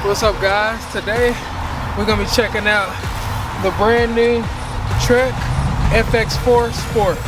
What's up, guys? Today we're gonna be checking out the brand new Trek FX4 Sport.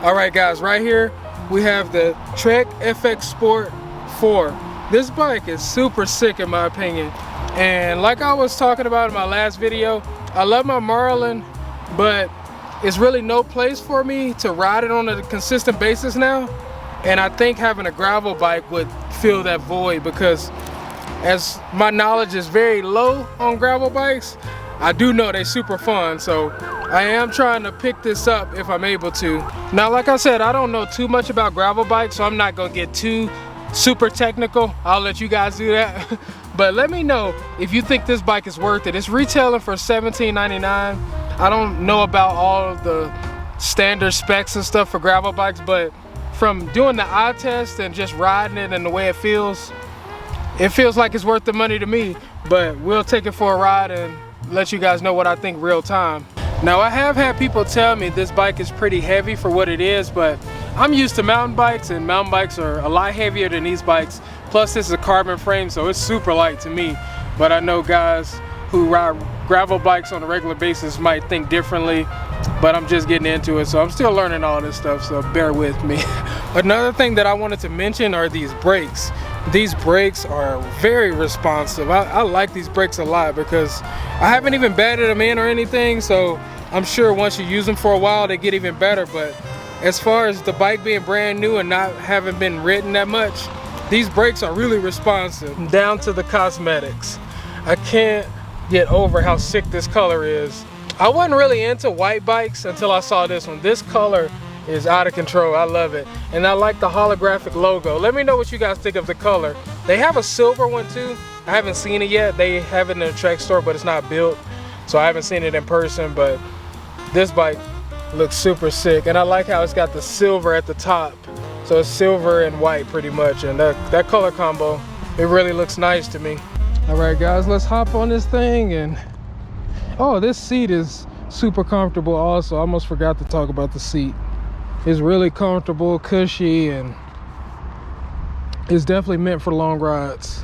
All right, guys, right here we have the Trek FX Sport 4. This bike is super sick in my opinion. And like I was talking about in my last video, I love my Marlin, but it's really no place for me to ride it on a consistent basis now. And I think having a gravel bike would fill that void, because as my knowledge is very low on gravel bikes, I do know they're super fun, so I am trying to pick this up if I'm able to. Now, like I said, I don't know too much about gravel bikes, so I'm not gonna get too super technical. I'll let you guys do that. But let me know if you think this bike is worth it. It's retailing for $17.99. I don't know about all of the standard specs and stuff for gravel bikes, but from doing the eye test and just riding it and the way it feels like it's worth the money to me. But we'll take it for a ride and let you guys know what I think real time. Now, I have had people tell me this bike is pretty heavy for what it is, but I'm used to mountain bikes, and mountain bikes are a lot heavier than these bikes. Plus, this is a carbon frame, so it's super light to me. But I know guys who ride gravel bikes on a regular basis might think differently, but I'm just getting into it, so I'm still learning all this stuff, so bear with me. Another thing that I wanted to mention are these brakes. These brakes are very responsive. I like these brakes a lot because I haven't even batted them in or anything, so I'm sure once you use them for a while they get even better. But as far as the bike being brand new and not having been ridden that much, these brakes are really responsive. Down to the cosmetics. I can't get over how sick this color is. I wasn't really into white bikes until I saw this one. This color is out of control. I love it. And I like the holographic logo. Let me know what you guys think of the color. They have a silver one too. I haven't seen it yet. They have it in the Trek store, but it's not built, so I haven't seen it in person. But this bike looks super sick, and I like how it's got the silver at the top, so it's silver and white pretty much, and that color combo, it really looks nice to me. All right, guys, let's hop on this thing. And oh, this seat is super comfortable also. I almost forgot to talk about the seat. It's really comfortable, cushy, and it's definitely meant for long rides.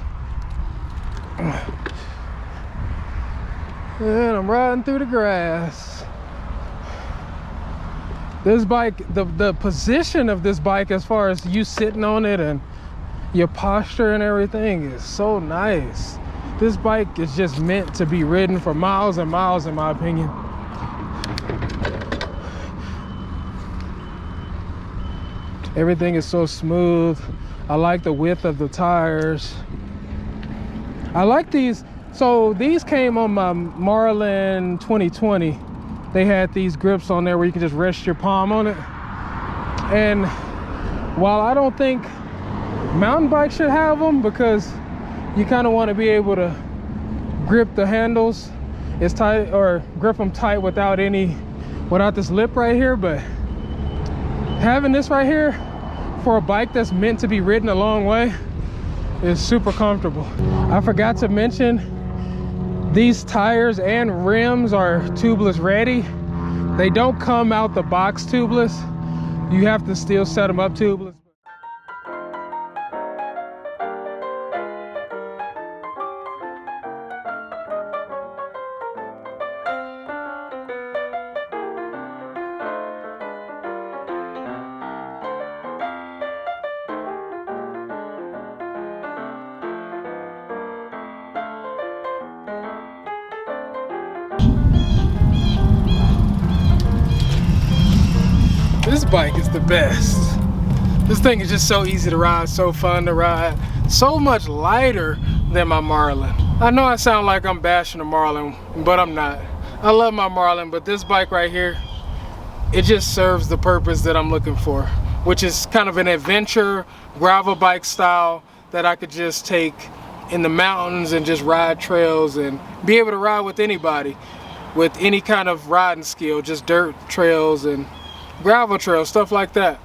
And I'm riding through the grass. This bike, the position of this bike as far as you sitting on it and your posture and everything is so nice. This bike is just meant to be ridden for miles and miles, in my opinion. Everything is so smooth. I like the width of the tires. I like these. So these came on my Marlin 2020. They had these grips on there where you can just rest your palm on it. And while I don't think mountain bikes should have them, because you kind of want to be able to grip the handles as tight, or grip them tight without this lip right here, but having this right here for a bike that's meant to be ridden a long way is super comfortable. I forgot to mention, these tires and rims are tubeless ready. They don't come out the box tubeless. You have to still set them up tubeless. This bike is the best. This thing is just so easy to ride, so fun to ride, so much lighter than my Marlin. I know I sound like I'm bashing the Marlin, but I'm not. I love my Marlin, but this bike right here, it just serves the purpose that I'm looking for, which is kind of an adventure gravel bike style that I could just take in the mountains and just ride trails and be able to ride with anybody with any kind of riding skill, just dirt trails and gravel trails, stuff like that.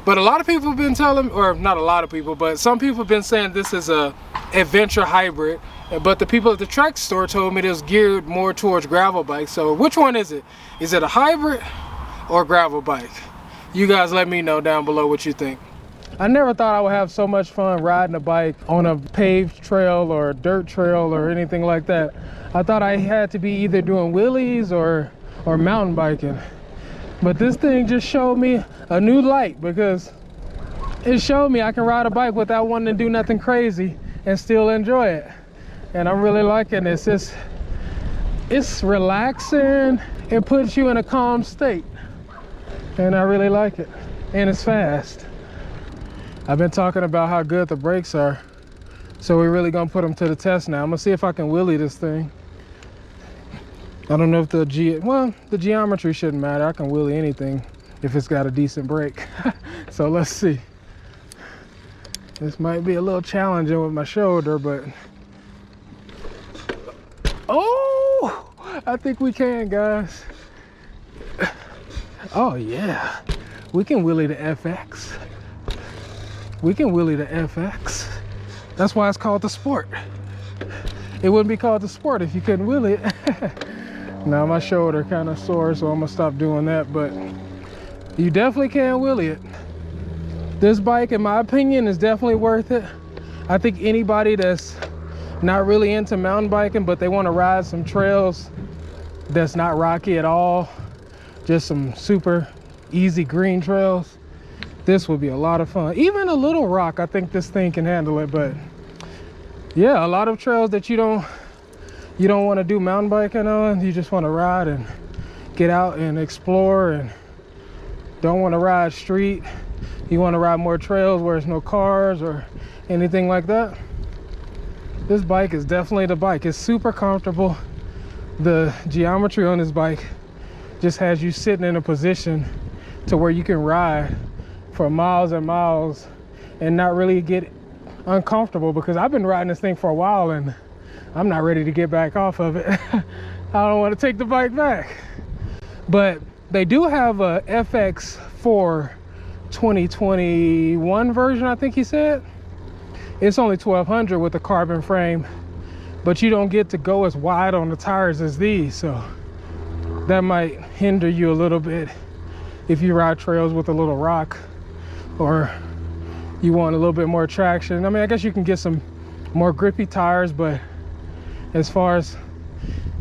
But a lot of people have been telling, or not a lot of people, but some people have been saying this is a adventure hybrid. But the people at the Trek store told me it was geared more towards gravel bikes. So which one is it? Is it a hybrid or gravel bike? You guys let me know down below what you think. I never thought I would have so much fun riding a bike on a paved trail or a dirt trail or anything like that. I thought I had to be either doing wheelies or mountain biking. But this thing just showed me a new light, because it showed me I can ride a bike without wanting to do nothing crazy and still enjoy it. And I'm really liking this. It's relaxing. It puts you in a calm state. And I really like it. And it's fast. I've been talking about how good the brakes are. So we're really gonna put them to the test now. I'm gonna see if I can wheelie this thing. I don't know if the geometry shouldn't matter. I can wheelie anything if it's got a decent brake. So let's see. This might be a little challenging with my shoulder, but oh, I think we can, guys. Oh yeah, we can wheelie the FX. We can wheelie the FX. That's why it's called the Sport. It wouldn't be called the Sport if you couldn't wheelie it. Now my shoulder kind of sore, so I'm gonna stop doing that, but you definitely can wheelie it. This bike, in my opinion, is definitely worth it. I think anybody that's not really into mountain biking, but they want to ride some trails that's not rocky at all, just some super easy green trails, this would be a lot of fun. Even a little rock, I think this thing can handle it. But yeah, a lot of trails that you don't want to do mountain biking on, you just want to ride and get out and explore, and don't want to ride street. You want to ride more trails where there's no cars or anything like that. This bike is definitely the bike. It's super comfortable. The geometry on this bike just has you sitting in a position to where you can ride for miles and miles and not really get uncomfortable, because I've been riding this thing for a while and I'm not ready to get back off of it. I don't want to take the bike back. But they do have a FX4 2021 version, I think he said. It's only 1200 with a carbon frame, but you don't get to go as wide on the tires as these, so that might hinder you a little bit if you ride trails with a little rock, or you want a little bit more traction. I mean, I guess you can get some more grippy tires, but as far as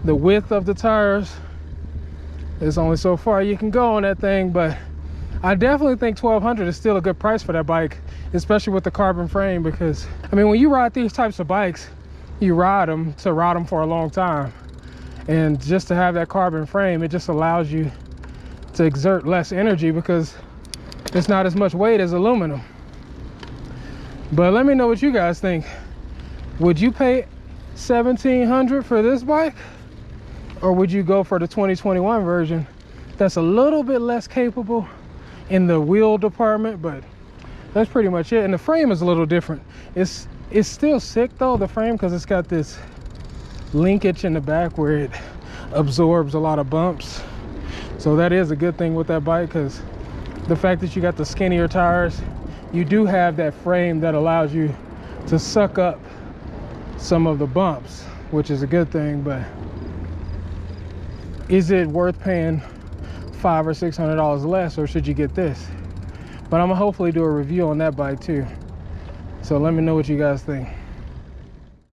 the width of the tires, there's only so far you can go on that thing. But I definitely think 1200 is still a good price for that bike, especially with the carbon frame, because I mean, when you ride these types of bikes, you ride them for a long time, and just to have that carbon frame, it just allows you to exert less energy because it's not as much weight as aluminum. But let me know what you guys think. Would you pay $1,700 for this bike, or would you go for the 2021 version that's a little bit less capable in the wheel department? But that's pretty much it. And the frame is a little different. It's still sick though, the frame, because it's got this linkage in the back where it absorbs a lot of bumps. So that is a good thing with that bike, because the fact that you got the skinnier tires, you do have that frame that allows you to suck up some of the bumps, which is a good thing. But is it worth paying $500 or $600 less, or should you get this? But I'm gonna hopefully do a review on that bike too. So let me know what you guys think.